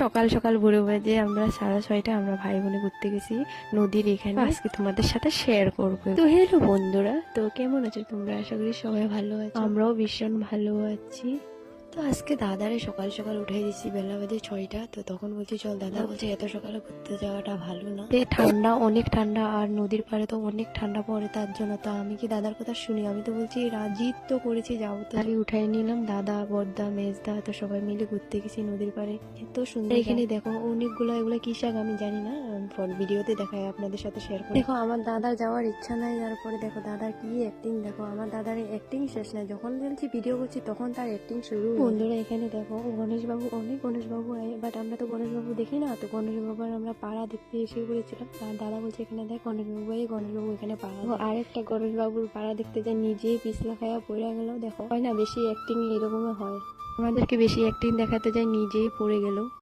সকাল সকাল ভোরে বাজে আমরা 6:30 আমরা ভাই বোনে ঘুরতে গেছি নদীর এখানে। আজকে তোমাদের সাথে শেয়ার করবো। তো হ্যালো বন্ধুরা, তো কেমন আছো তোমরা? আশা করি সবাই ভালো আছো, আমরাও ভীষণ ভালো আছি। তো আজকে দাদারে সকাল সকাল উঠাই দিছি, বেলা বাজে 6টা। তো তখন বলছি চল, দাদা বলছে এত সকালে ঘুরতে যাওয়াটা ভালো না, ঠান্ডা অনেক ঠান্ডা, আর নদীর পাড়ে তো অনেক ঠান্ডা পড়ে, তার জন্য। তো আমি কি দাদার কথা শুনি? আমি তো বলছি রাজি তো করেছি, যাবো। তো আমি উঠাই নিলাম, দাদা বড়দা মেজদা তো সবাই মিলে ঘুরতে গেছি নদীর পাড়ে। এত সুন্দর। এখানে দেখো অনেকগুলো, এগুলো কি শাক আমি জানি না, ভিডিওতে দেখায় আপনাদের সাথে শেয়ার করি। দেখো আমার দাদার যাওয়ার ইচ্ছা নাই, তারপরে দেখো দাদার কি অ্যাক্টিং। দেখো আমার দাদার অ্যাক্টিং শেষ নাই, যখন বলছি ভিডিও করছি তখন তার অ্যাক্টিং শুরু। বন্ধুরা এখানে দেখো গণেশ বাবু, অনেক গণেশ বাবু আয়, বাট আমরা তো গণেশ বাবু দেখি না। তো গণেশ বাবুর আমরা পাড়া দেখতে এসে পড়েছিলাম। আর দাদা বলছে এখানে দেখ গণেশ বাবু, এই গণেশ বাবু এখানে পাড়া। আরেকটা গণেশ বাবুর পাড়া দেখতে যায়, নিজেই পিছলা খায়া পড়ে গেল। দেখো হয় না, বেশি অ্যাক্টিং এরকমই হয়, আমাদেরকে বেশি অ্যাক্টিং দেখাতে যায়, নিজেই পড়ে গেল।